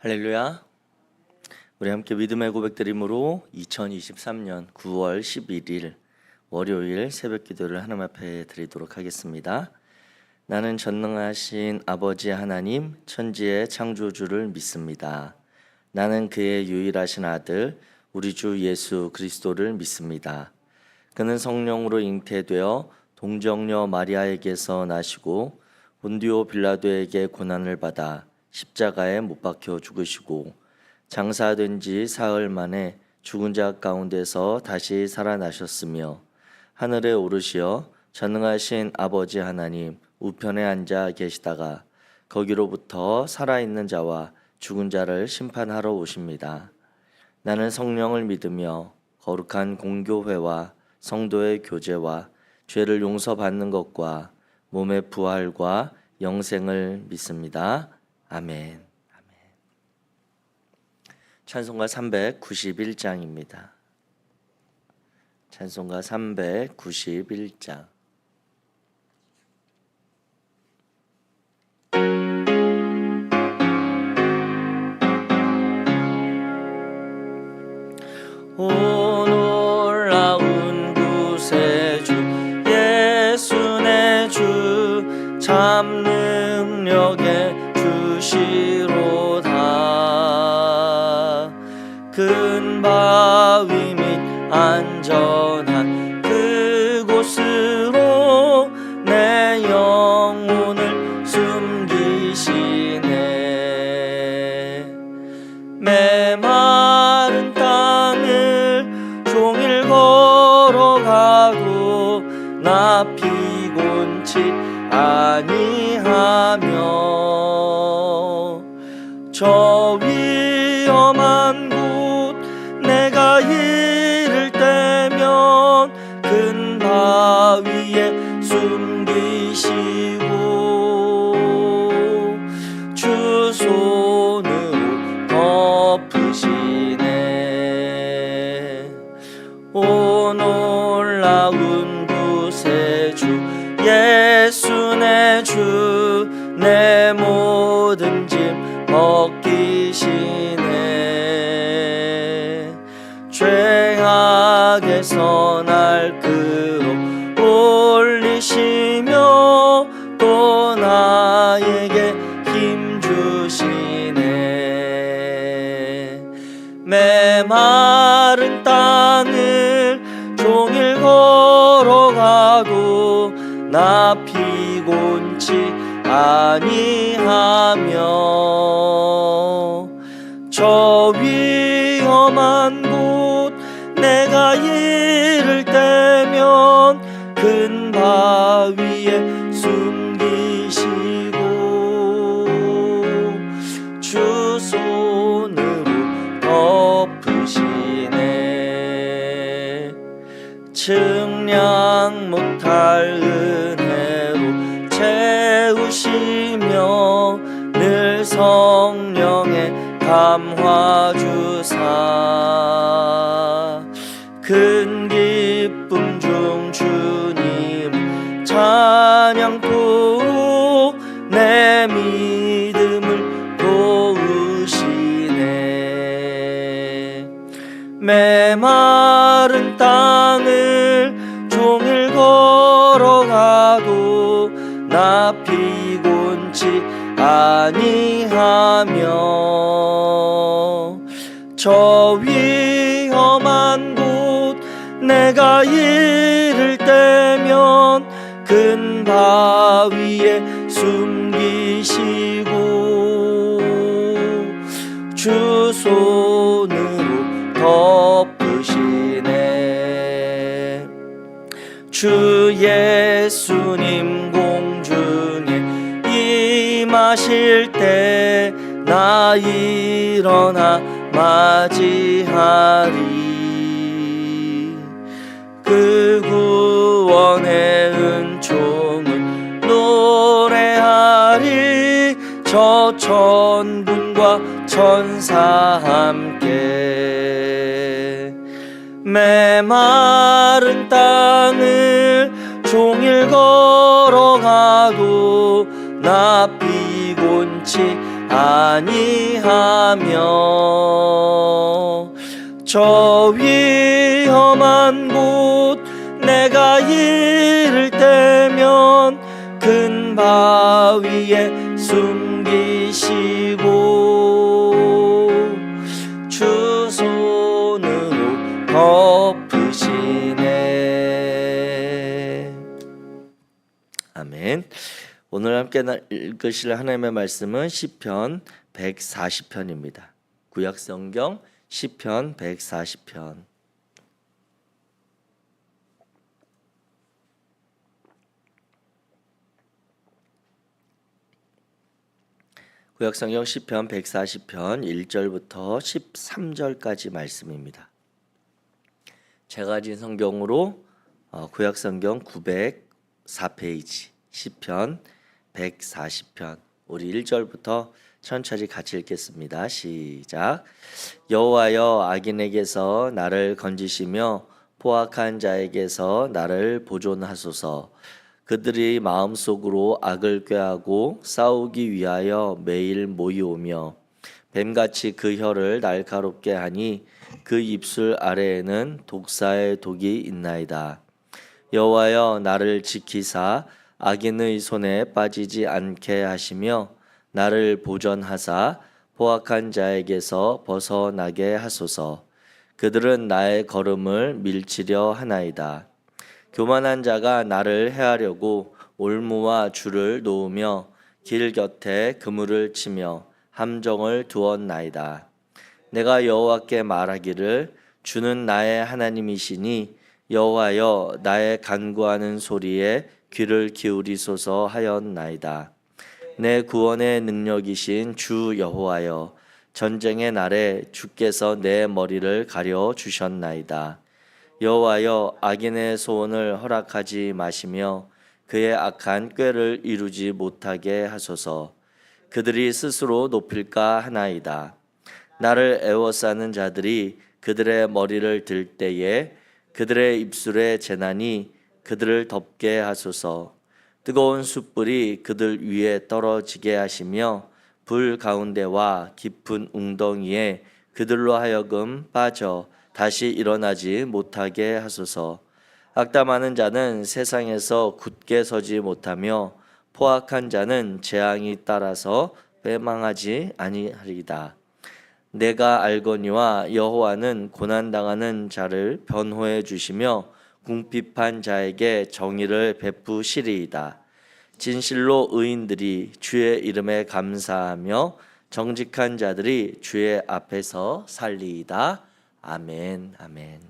할렐루야. 우리 함께 믿음의 고백드림으로 2023년 9월 11일 월요일 새벽 기도를 하나님 앞에 드리도록 하겠습니다. 나는 전능하신 아버지 하나님 천지의 창조주를 믿습니다. 나는 그의 유일하신 아들 우리 주 예수 그리스도를 믿습니다. 그는 성령으로 잉태되어 동정녀 마리아에게서 나시고 본디오 빌라도에게 고난을 받아 십자가에 못 박혀 죽으시고 장사된 지 사흘 만에 죽은 자 가운데서 다시 살아나셨으며 하늘에 오르시어 전능하신 아버지 하나님 우편에 앉아 계시다가 거기로부터 살아있는 자와 죽은 자를 심판하러 오십니다. 나는 성령을 믿으며 거룩한 공교회와 성도의 교제와 죄를 용서받는 것과 몸의 부활과 영생을 믿습니다. 아멘. 찬송가 391장입니다. 찬송가 391장. 오 놀라운 구세주 예수 내 주 참 능력의 주시로다. 큰 바위 및 안전한 그곳으로 내 영혼을 숨기시네. 메마른 땅을 종일 걸어가도 나 피곤치 아니하며 저 위험한 곳 내가 이를 때면 큰 바위에 숨기시고 주 손으로 덮으시네. 오 놀라운 구세주 예수 내 주 내 모든 짐 벗기시네. 죄악에서 날 끌어올리시며 또 나에게 힘 주시네. 메마른 땅을 종일 걸어가도 나 피곤치 아니하며 저 위험한 곳 내가 이를 때면 큰 바위에 숨기시고 주 손으로 덮으시네. 측량 못할 은혜로 채우시며 늘 성령의 감화 주사 큰 기쁨 중 주님 찬양토록 내 믿음을 도우시네. 메마른 땅을 종일 걸어가도 나 피곤치 아니하며 저 위험한 곳 내가 이를 때면 큰 바위에 숨기시고 주 손으로 덮으시네. 주 예수님 공중에 임하실 때 나 일어나 맞이하리. 그 구원의 은총을 노래하리. 저 천군과 천사 함께 메마른 땅을 종일 걸어가도 나 피곤치 아니하며 저 위험한 곳 내가 이를 때면 큰 바위에 숨기시고 주 손으로 덮으시네. 아멘. 오늘 함께 읽으실 하나님의 말씀은 시편 140편입니다. 구약성경 시편 140편. 구약성경 시편 140편 1절부터 13절까지 말씀입니다. 제가 가진 성경으로 구약성경 904페이지 시편 140편 우리 1절부터 천천히 같이 읽겠습니다. 시작. 여호와여 악인에게서 나를 건지시며 포악한 자에게서 나를 보존하소서. 그들이 마음속으로 악을 꾀하고 싸우기 위하여 매일 모이오며 뱀같이 그 혀를 날카롭게 하니 그 입술 아래에는 독사의 독이 있나이다. 여호와여 나를 지키사 악인의 손에 빠지지 않게 하시며 나를 보전하사 포악한 자에게서 벗어나게 하소서. 그들은 나의 걸음을 밀치려 하나이다. 교만한 자가 나를 해하려고 올무와 줄을 놓으며 길 곁에 그물을 치며 함정을 두었나이다. 내가 여호와께 말하기를 주는 나의 하나님이시니 여호와여 나의 간구하는 소리에 귀를 기울이소서 하였나이다. 내 구원의 능력이신 주 여호와여 전쟁의 날에 주께서 내 머리를 가려 주셨나이다. 여호와여 악인의 소원을 허락하지 마시며 그의 악한 꾀를 이루지 못하게 하소서. 그들이 스스로 높일까 하나이다. 나를 애워싸는 자들이 그들의 머리를 들 때에 그들의 입술에 재난이 그들을 덮게 하소서. 뜨거운 숯불이 그들 위에 떨어지게 하시며 불 가운데와 깊은 웅덩이에 그들로 하여금 빠져 다시 일어나지 못하게 하소서. 악담하는 자는 세상에서 굳게 서지 못하며 포악한 자는 재앙이 따라서 패망하지 아니하리이다. 내가 알거니와 여호와는 고난당하는 자를 변호해 주시며 궁핍한 자에게 정의를 베푸시리이다. 진실로 의인들이 주의 이름에 감사하며 정직한 자들이 주의 앞에서 살리이다. 아멘. 아멘.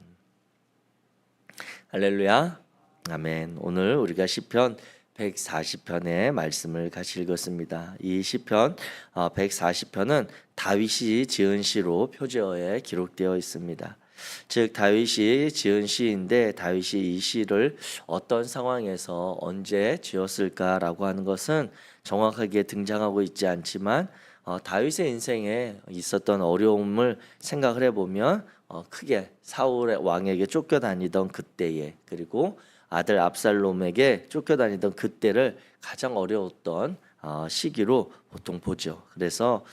할렐루야. 아멘. 오늘 우리가 시편 140편의 말씀을 같이 읽었습니다. 이 시편 140편은 다윗이 지은 시로 표제어에 기록되어 있습니다. 즉 다윗이 지은 시인데 다윗이 이 시를 어떤 상황에서 언제 지었을까라고 하는 것은 정확하게 등장하고 있지 않지만 다윗의 인생에 있었던 어려움을 생각을 해보면 크게 사울의 왕에게 쫓겨다니던 그때에 그리고 아들 압살롬에게 쫓겨다니던 그때를 가장 어려웠던 시기로 보통 보죠. 그래서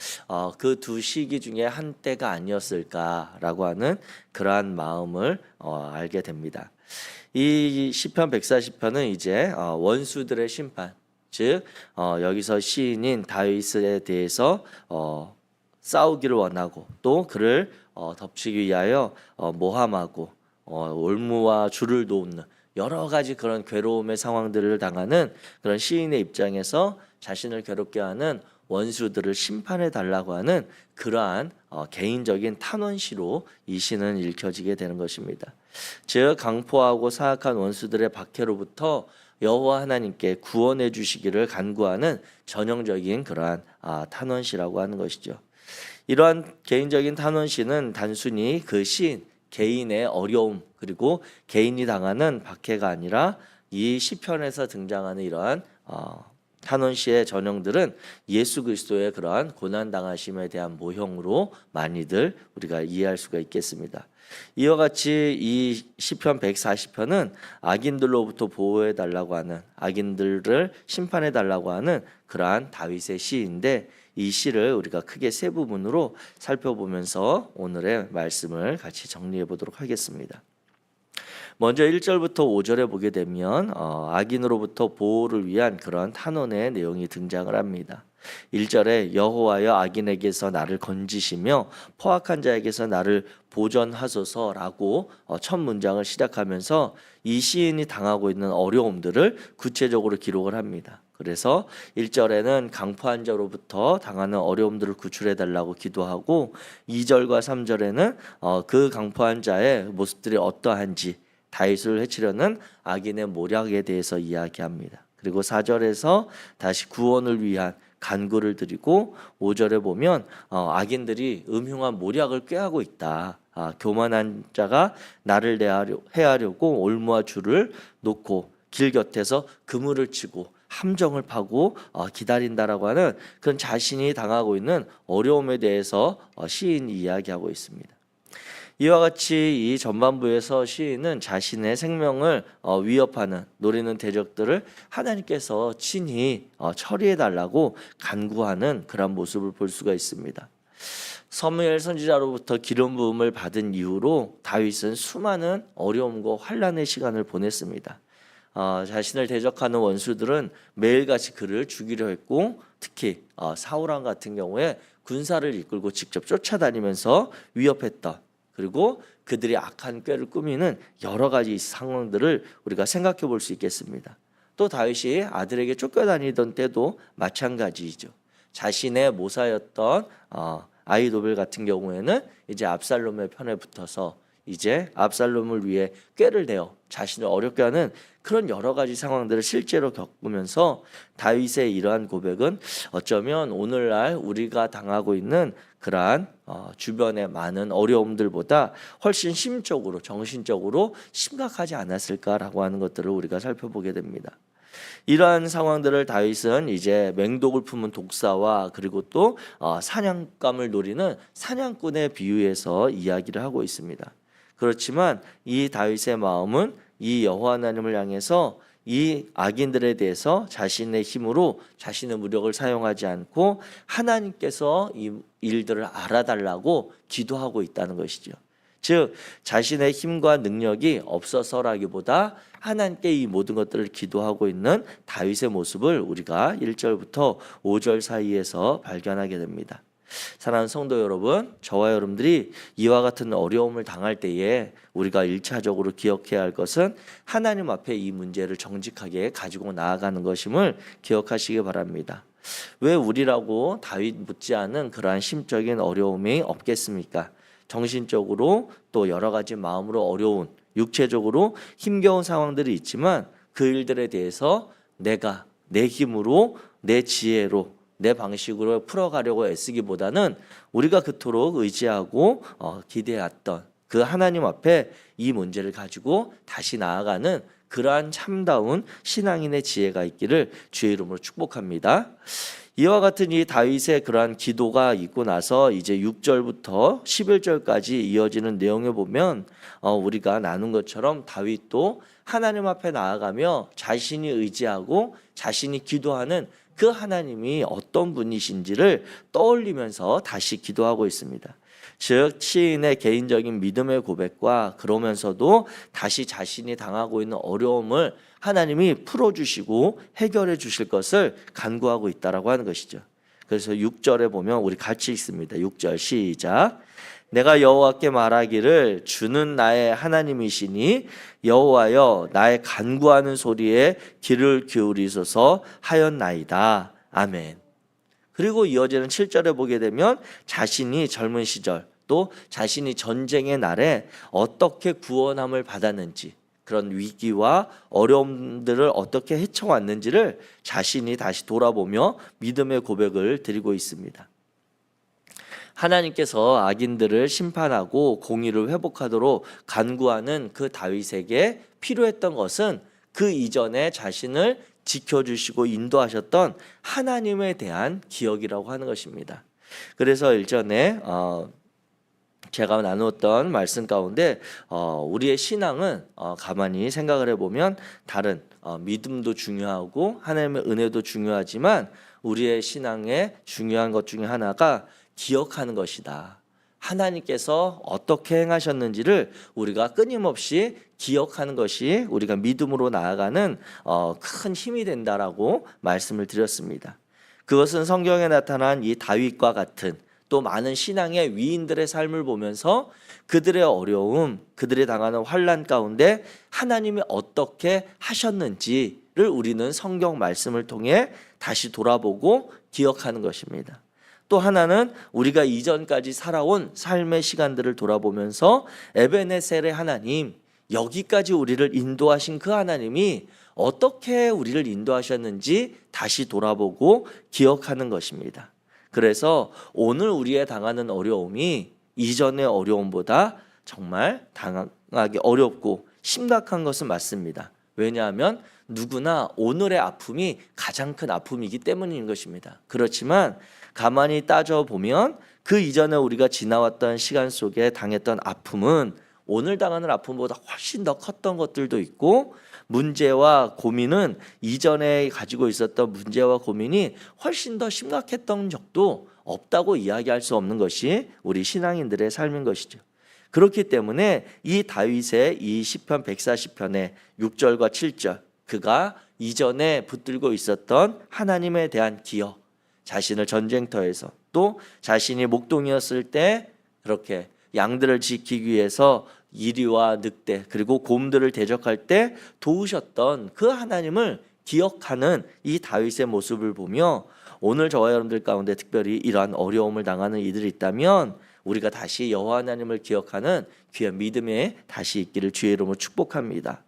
그 두 시기 중에 한 때가 아니었을까라고 하는 그러한 마음을 알게 됩니다. 이 시편 140편은 이제 원수들의 심판, 즉 여기서 시인인 다윗에 대해서 싸우기를 원하고 또 그를 덮치기 위하여 모함하고 올무와 줄을 놓는 여러 가지 그런 괴로움의 상황들을 당하는 그런 시인의 입장에서 자신을 괴롭게 하는 원수들을 심판해 달라고 하는 그러한 개인적인 탄원시로 이 시는 읽혀지게 되는 것입니다. 즉 강포하고 사악한 원수들의 박해로부터 여호와 하나님께 구원해 주시기를 간구하는 전형적인 그러한 탄원시라고 하는 것이죠. 이러한 개인적인 탄원시는 단순히 그 시인 개인의 어려움 그리고 개인이 당하는 박해가 아니라 이 시편에서 등장하는 이러한 탄원시의 전형들은 예수 그리스도의 그러한 고난 당하심에 대한 모형으로 많이들 우리가 이해할 수가 있겠습니다. 이와 같이 이 시편 140편은 악인들로부터 보호해 달라고 하는 악인들을 심판해 달라고 하는 그러한 다윗의 시인데 이 시를 우리가 크게 세 부분으로 살펴보면서 오늘의 말씀을 같이 정리해 보도록 하겠습니다. 먼저 1절부터 5절에 보게 되면 악인으로부터 보호를 위한 그런 탄원의 내용이 등장을 합니다. 1절에 여호와여 악인에게서 나를 건지시며 포악한 자에게서 나를 보전하소서라고 첫 문장을 시작하면서 이 시인이 당하고 있는 어려움들을 구체적으로 기록을 합니다. 그래서 1절에는 강포한 자로부터 당하는 어려움들을 구출해 달라고 기도하고 2절과 3절에는 그 강포한 자의 모습들이 어떠한지 다윗을 해치려는 악인의 모략에 대해서 이야기합니다. 그리고 4절에서 다시 구원을 위한 간구를 드리고 5절에 보면 악인들이 음흉한 모략을 꾀하고 있다. 교만한 자가 나를 해하려고 올무와 줄을 놓고 길 곁에서 그물을 치고 함정을 파고 기다린다라고 하는 그런 자신이 당하고 있는 어려움에 대해서 시인이 이야기하고 있습니다. 이와 같이 이 전반부에서 시인은 자신의 생명을 위협하는 노리는 대적들을 하나님께서 친히 처리해 달라고 간구하는 그런 모습을 볼 수가 있습니다. 사무엘 선지자로부터 기름 부음을 받은 이후로 다윗은 수많은 어려움과 환난의 시간을 보냈습니다. 자신을 대적하는 원수들은 매일같이 그를 죽이려 했고 특히 사울 왕 같은 경우에 군사를 이끌고 직접 쫓아다니면서 위협했던 그리고 그들이 악한 꾀를 꾸미는 여러 가지 상황들을 우리가 생각해 볼 수 있겠습니다. 또 다윗이 아들에게 쫓겨다니던 때도 마찬가지이죠. 자신의 모사였던 아히도벨 같은 경우에는 이제 압살롬의 편에 붙어서 이제 압살롬을 위해 꾀를 내어 자신을 어렵게 하는 그런 여러 가지 상황들을 실제로 겪으면서 다윗의 이러한 고백은 어쩌면 오늘날 우리가 당하고 있는 그러한 주변의 많은 어려움들보다 훨씬 심적으로 정신적으로 심각하지 않았을까라고 하는 것들을 우리가 살펴보게 됩니다. 이러한 상황들을 다윗은 이제 맹독을 품은 독사와 그리고 또 사냥감을 노리는 사냥꾼에 비유해서 이야기를 하고 있습니다. 그렇지만 이 다윗의 마음은 이 여호와 하나님을 향해서 이 악인들에 대해서 자신의 힘으로 자신의 무력을 사용하지 않고 하나님께서 이 일들을 알아달라고 기도하고 있다는 것이죠. 즉 자신의 힘과 능력이 없어서라기보다 하나님께 이 모든 것들을 기도하고 있는 다윗의 모습을 우리가 1절부터 5절 사이에서 발견하게 됩니다. 사랑하는 성도 여러분, 저와 여러분들이 이와 같은 어려움을 당할 때에 우리가 1차적으로 기억해야 할 것은 하나님 앞에 이 문제를 정직하게 가지고 나아가는 것임을 기억하시기 바랍니다. 왜 우리라고 다윗 못지않은 그러한 심적인 어려움이 없겠습니까? 정신적으로 또 여러 가지 마음으로 어려운 육체적으로 힘겨운 상황들이 있지만 그 일들에 대해서 내가 내 힘으로 내 지혜로 내 방식으로 풀어가려고 애쓰기보다는 우리가 그토록 의지하고 기대했던 그 하나님 앞에 이 문제를 가지고 다시 나아가는 그러한 참다운 신앙인의 지혜가 있기를 주의 이름으로 축복합니다. 이와 같은 이 다윗의 그러한 기도가 있고 나서 이제 6절부터 11절까지 이어지는 내용을 보면 우리가 나눈 것처럼 다윗도 하나님 앞에 나아가며 자신이 의지하고 자신이 기도하는 그 하나님이 어떤 분이신지를 떠올리면서 다시 기도하고 있습니다. 즉 시인의 개인적인 믿음의 고백과 그러면서도 다시 자신이 당하고 있는 어려움을 하나님이 풀어주시고 해결해 주실 것을 간구하고 있다라고 하는 것이죠. 그래서 6절에 보면 우리 같이 읽습니다. 6절 시작. 내가 여호와께 말하기를 주는 나의 하나님이시니 여호와여 나의 간구하는 소리에 귀를 기울이소서 하였나이다. 아멘. 그리고 이어지는 7절에 보게 되면 자신이 젊은 시절 또 자신이 전쟁의 날에 어떻게 구원함을 받았는지 그런 위기와 어려움들을 어떻게 헤쳐왔는지를 자신이 다시 돌아보며 믿음의 고백을 드리고 있습니다. 하나님께서 악인들을 심판하고 공의를 회복하도록 간구하는 그 다윗에게 필요했던 것은 그 이전에 자신을 지켜주시고 인도하셨던 하나님에 대한 기억이라고 하는 것입니다. 그래서 일전에 제가 나누었던 말씀 가운데 우리의 신앙은 가만히 생각을 해보면 다른 믿음도 중요하고 하나님의 은혜도 중요하지만 우리의 신앙의 중요한 것 중에 하나가 기억하는 것이다. 하나님께서 어떻게 행하셨는지를 우리가 끊임없이 기억하는 것이 우리가 믿음으로 나아가는 큰 힘이 된다라고 말씀을 드렸습니다. 그것은 성경에 나타난 이 다윗과 같은 또 많은 신앙의 위인들의 삶을 보면서 그들의 어려움, 그들이 당하는 환난 가운데 하나님이 어떻게 하셨는지를 우리는 성경 말씀을 통해 다시 돌아보고 기억하는 것입니다. 또 하나는 우리가 이전까지 살아온 삶의 시간들을 돌아보면서 에베네셀의 하나님, 여기까지 우리를 인도하신 그 하나님이 어떻게 우리를 인도하셨는지 다시 돌아보고 기억하는 것입니다. 그래서 오늘 우리의 당하는 어려움이 이전의 어려움보다 정말 당하기 어렵고 심각한 것은 맞습니다. 왜냐하면 누구나 오늘의 아픔이 가장 큰 아픔이기 때문인 것입니다. 그렇지만 가만히 따져보면 그 이전에 우리가 지나왔던 시간 속에 당했던 아픔은 오늘 당하는 아픔보다 훨씬 더 컸던 것들도 있고 문제와 고민은 이전에 가지고 있었던 문제와 고민이 훨씬 더 심각했던 적도 없다고 이야기할 수 없는 것이 우리 신앙인들의 삶인 것이죠. 그렇기 때문에 이 다윗의 이 시편 140편의 6절과 7절 그가 이전에 붙들고 있었던 하나님에 대한 기억, 자신을 전쟁터에서 또 자신이 목동이었을 때 그렇게 양들을 지키기 위해서 이리와 늑대 그리고 곰들을 대적할 때 도우셨던 그 하나님을 기억하는 이 다윗의 모습을 보며 오늘 저와 여러분들 가운데 특별히 이러한 어려움을 당하는 이들이 있다면 우리가 다시 여호와 하나님을 기억하는 귀한 믿음에 다시 있기를 주의 이름으로 축복합니다.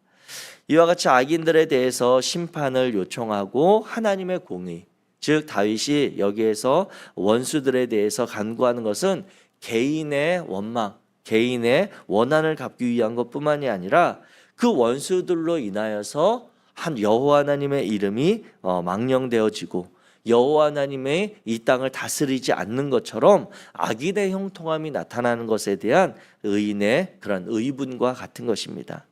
이와 같이 악인들에 대해서 심판을 요청하고 하나님의 공의, 즉 다윗이 여기에서 원수들에 대해서 간구하는 것은 개인의 원망, 개인의 원한을 갚기 위한 것뿐만이 아니라 그 원수들로 인하여서 한 여호와 하나님의 이름이 망령되어지고 여호와 하나님의 이 땅을 다스리지 않는 것처럼 악인의 형통함이 나타나는 것에 대한 의인의 그런 의분과 같은 것입니다.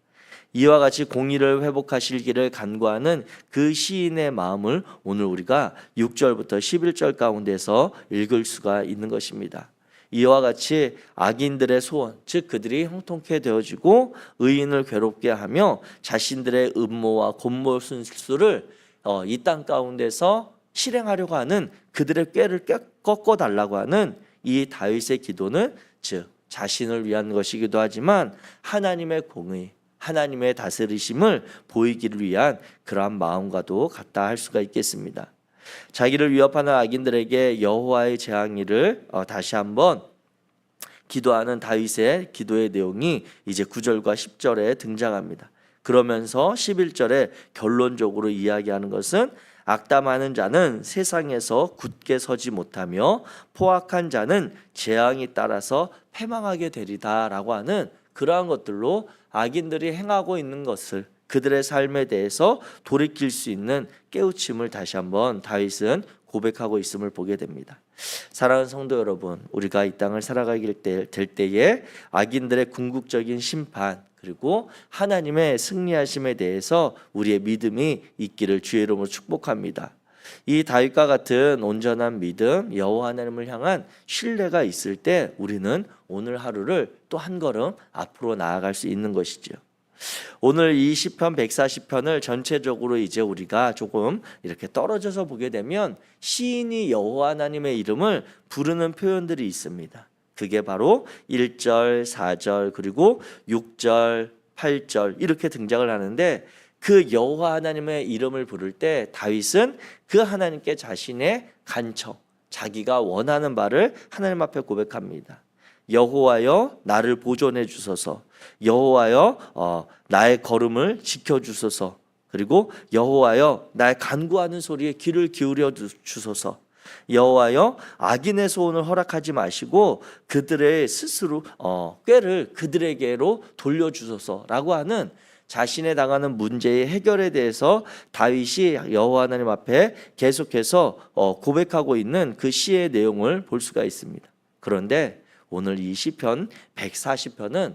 이와 같이 공의를 회복하실 길을 간구하는 그 시인의 마음을 오늘 우리가 6절부터 11절 가운데서 읽을 수가 있는 것입니다. 이와 같이 악인들의 소원, 즉 그들이 형통케 되어지고 의인을 괴롭게 하며 자신들의 음모와 곤모순수를 이 땅 가운데서 실행하려고 하는 그들의 꾀를 꺾어달라고 하는 이 다윗의 기도는 즉 자신을 위한 것이기도 하지만 하나님의 공의, 하나님의 다스리심을 보이기를 위한 그러한 마음과도 같다 할 수가 있겠습니다. 자기를 위협하는 악인들에게 여호와의 재앙이를 다시 한번 기도하는 다윗의 기도의 내용이 이제 9절과 10절에 등장합니다. 그러면서 11절에 결론적으로 이야기하는 것은 악담하는 자는 세상에서 굳게 서지 못하며 포악한 자는 재앙이 따라서 패망하게 되리다라고 하는 그러한 것들로 악인들이 행하고 있는 것을 그들의 삶에 대해서 돌이킬 수 있는 깨우침을 다시 한번 다윗은 고백하고 있음을 보게 됩니다. 사랑하는 성도 여러분, 우리가 이 땅을 살아가게 될 때에 악인들의 궁극적인 심판 그리고 하나님의 승리하심에 대해서 우리의 믿음이 있기를 주의 이름으로 축복합니다. 이 다윗과 같은 온전한 믿음, 여호와 하나님을 향한 신뢰가 있을 때 우리는 오늘 하루를 또 한 걸음 앞으로 나아갈 수 있는 것이죠. 오늘 이 시편 140편을 전체적으로 이제 우리가 조금 이렇게 떨어져서 보게 되면 시인이 여호와 하나님의 이름을 부르는 표현들이 있습니다. 그게 바로 1절, 4절, 그리고 6절, 8절 이렇게 등장을 하는데 그 여호와 하나님의 이름을 부를 때 다윗은 그 하나님께 자신의 간청, 자기가 원하는 바를 하나님 앞에 고백합니다. 여호와여 나를 보존해 주소서, 여호와여 나의 걸음을 지켜주소서, 그리고 여호와여 나의 간구하는 소리에 귀를 기울여 주소서, 여호와여 악인의 소원을 허락하지 마시고 그들의 스스로 꾀를 그들에게로 돌려주소서라고 하는 자신의 당하는 문제의 해결에 대해서 다윗이 여호와 하나님 앞에 계속해서 고백하고 있는 그 시의 내용을 볼 수가 있습니다. 그런데 오늘 이 시편 140편은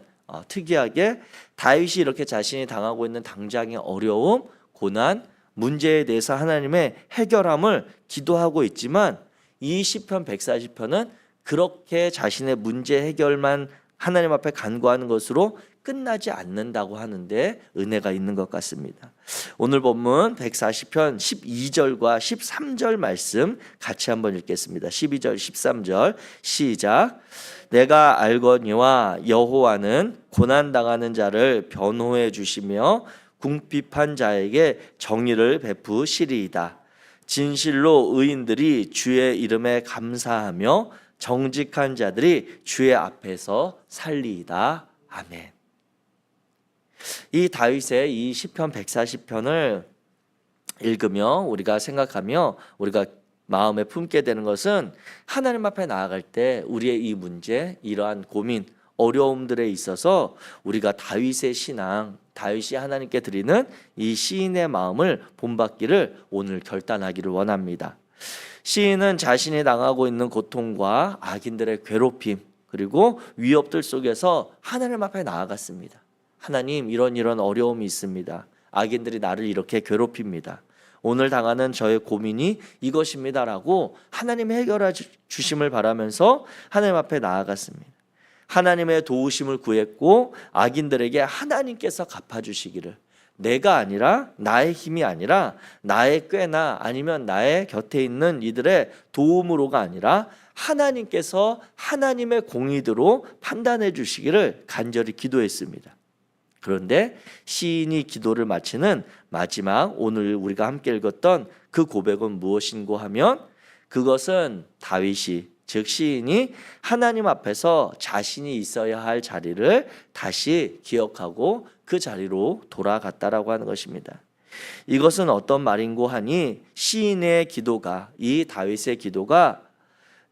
특이하게 다윗이 이렇게 자신이 당하고 있는 당장의 어려움, 고난, 문제에 대해서 하나님의 해결함을 기도하고 있지만 이 시편 140편은 그렇게 자신의 문제 해결만 하나님 앞에 간구하는 것으로 끝나지 않는다고 하는데 은혜가 있는 것 같습니다. 오늘 본문 140편 12절과 13절 말씀 같이 한번 읽겠습니다. 12절 13절 시작. 내가 알거니와 여호와는 고난당하는 자를 변호해 주시며 궁핍한 자에게 정의를 베푸시리이다. 진실로 의인들이 주의 이름에 감사하며 정직한 자들이 주의 앞에서 살리이다. 아멘. 이 다윗의 이 시편 140편을 읽으며 우리가 생각하며 우리가 마음에 품게 되는 것은 하나님 앞에 나아갈 때 우리의 이 문제, 이러한 고민, 어려움들에 있어서 우리가 다윗의 신앙, 다윗이 하나님께 드리는 이 시인의 마음을 본받기를 오늘 결단하기를 원합니다. 시인은 자신이 당하고 있는 고통과 악인들의 괴롭힘 그리고 위협들 속에서 하나님 앞에 나아갔습니다. 하나님, 이런 어려움이 있습니다. 악인들이 나를 이렇게 괴롭힙니다. 오늘 당하는 저의 고민이 이것입니다라고 하나님이 해결해 주심을 바라면서 하나님 앞에 나아갔습니다. 하나님의 도우심을 구했고 악인들에게 하나님께서 갚아주시기를, 내가 아니라 나의 힘이 아니라 나의 꾀나 아니면 나의 곁에 있는 이들의 도움으로가 아니라 하나님께서 하나님의 공의대로 판단해 주시기를 간절히 기도했습니다. 그런데 시인이 기도를 마치는 마지막 오늘 우리가 함께 읽었던 그 고백은 무엇인고 하면 그것은 다윗이 즉 시인이 하나님 앞에서 자신이 있어야 할 자리를 다시 기억하고 그 자리로 돌아갔다라고 하는 것입니다. 이것은 어떤 말인고 하니 시인의 기도가, 이 다윗의 기도가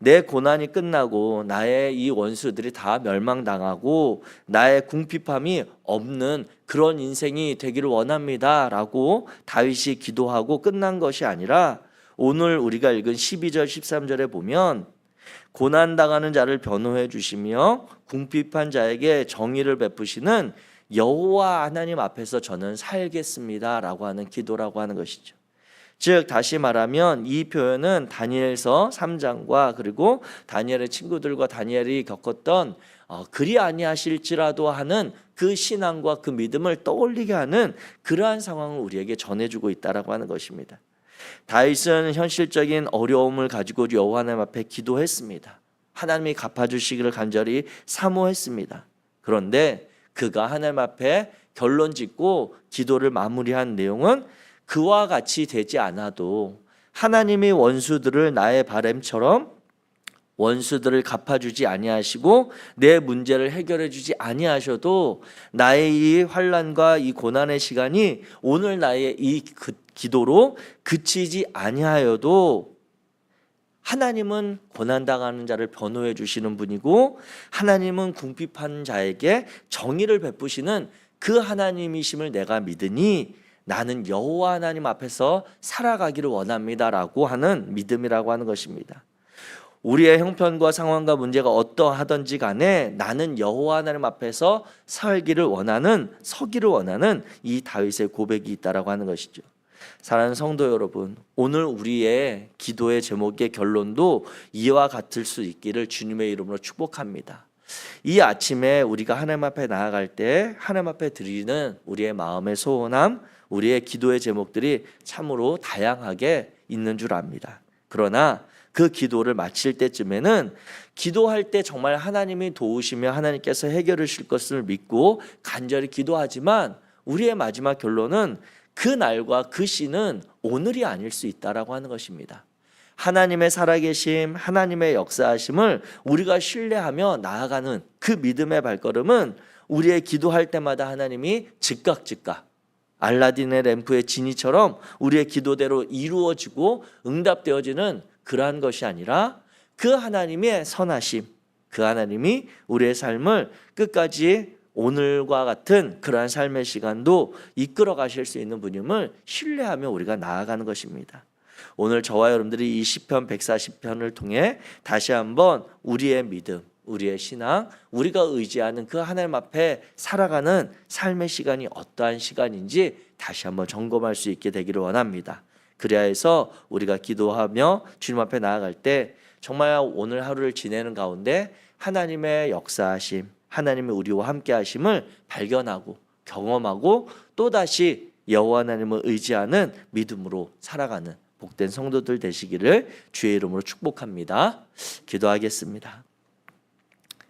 내 고난이 끝나고 나의 이 원수들이 다 멸망당하고 나의 궁핍함이 없는 그런 인생이 되기를 원합니다 라고 다윗이 기도하고 끝난 것이 아니라 오늘 우리가 읽은 12절 13절에 보면 고난당하는 자를 변호해 주시며 궁핍한 자에게 정의를 베푸시는 여호와 하나님 앞에서 저는 살겠습니다 라고 하는 기도라고 하는 것이죠. 즉 다시 말하면 이 표현은 다니엘서 3장과 그리고 다니엘의 친구들과 다니엘이 겪었던 그리 아니하실지라도 하는 그 신앙과 그 믿음을 떠올리게 하는 그러한 상황을 우리에게 전해주고 있다라고 하는 것입니다. 다윗은 현실적인 어려움을 가지고 여호와 하나님 앞에 기도했습니다. 하나님이 갚아주시기를 간절히 사모했습니다. 그런데 그가 하나님 앞에 결론 짓고 기도를 마무리한 내용은 그와 같이 되지 않아도 하나님이 원수들을 나의 바램처럼 원수들을 갚아주지 아니하시고 내 문제를 해결해 주지 아니하셔도 나의 이 환난과 이 고난의 시간이 오늘 나의 이 기도로 그치지 아니하여도 하나님은 고난당하는 자를 변호해 주시는 분이고 하나님은 궁핍한 자에게 정의를 베푸시는 그 하나님이심을 내가 믿으니 나는 여호와 하나님 앞에서 살아가기를 원합니다라고 하는 믿음이라고 하는 것입니다. 우리의 형편과 상황과 문제가 어떠하든지 간에 나는 여호와 하나님 앞에서 서기를 원하는 이 다윗의 고백이 있다라고 하는 것이죠. 사랑하는 성도 여러분, 오늘 우리의 기도의 제목의 결론도 이와 같을 수 있기를 주님의 이름으로 축복합니다. 이 아침에 우리가 하나님 앞에 나아갈 때 하나님 앞에 드리는 우리의 마음의 소원함, 우리의 기도의 제목들이 참으로 다양하게 있는 줄 압니다. 그러나 그 기도를 마칠 때쯤에는 기도할 때 정말 하나님이 도우시며 하나님께서 해결해 주실 것을 믿고 간절히 기도하지만 우리의 마지막 결론은 그 날과 그 시는 오늘이 아닐 수 있다라고 하는 것입니다. 하나님의 살아계심, 하나님의 역사하심을 우리가 신뢰하며 나아가는 그 믿음의 발걸음은 우리의 기도할 때마다 하나님이 즉각 알라딘의 램프의 지니처럼 우리의 기도대로 이루어지고 응답되어지는 그러한 것이 아니라 그 하나님의 선하심, 그 하나님이 우리의 삶을 끝까지 오늘과 같은 그러한 삶의 시간도 이끌어 가실 수 있는 분임을 신뢰하며 우리가 나아가는 것입니다. 오늘 저와 여러분들이 이 시편 140편을 통해 다시 한번 우리의 믿음, 우리의 신앙, 우리가 의지하는 그 하나님 앞에 살아가는 삶의 시간이 어떠한 시간인지 다시 한번 점검할 수 있게 되기를 원합니다. 그래야 해서 우리가 기도하며 주님 앞에 나아갈 때 정말 오늘 하루를 지내는 가운데 하나님의 역사하심, 하나님의 우리와 함께 하심을 발견하고 경험하고 또다시 여호와 하나님을 의지하는 믿음으로 살아가는 복된 성도들 되시기를 주의 이름으로 축복합니다. 기도하겠습니다.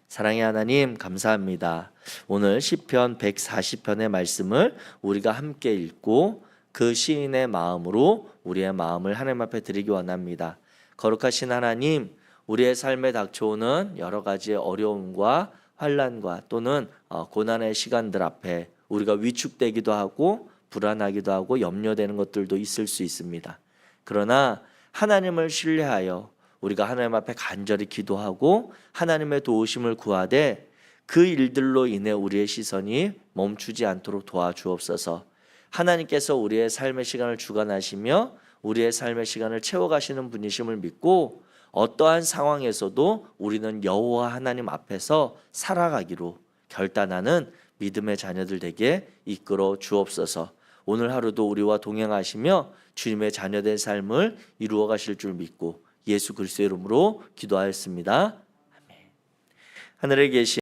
사랑의 하나님 감사합니다. 오늘 시편 140편의 말씀을 우리가 함께 읽고 그 시인의 마음으로 우리의 마음을 하나님 앞에 드리기 원합니다. 거룩하신 하나님, 우리의 삶에 닥쳐오는 여러 가지의 어려움과 환난과 또는 고난의 시간들 앞에 우리가 위축되기도 하고 불안하기도 하고 염려되는 것들도 있을 수 있습니다. 그러나 하나님을 신뢰하여 우리가 하나님 앞에 간절히 기도하고 하나님의 도우심을 구하되 그 일들로 인해 우리의 시선이 멈추지 않도록 도와주옵소서. 하나님께서 우리의 삶의 시간을 주관하시며 우리의 삶의 시간을 채워가시는 분이심을 믿고 어떠한 상황에서도 우리는 여호와 하나님 앞에서 살아가기로 결단하는 믿음의 자녀들 되게 이끌어 주옵소서. 오늘 하루도 우리와 동행하시며 주님의 자녀된 삶을 이루어 가실 줄 믿고 예수 그리스도의 이름으로 기도하였습니다. 아멘. 하늘에 계신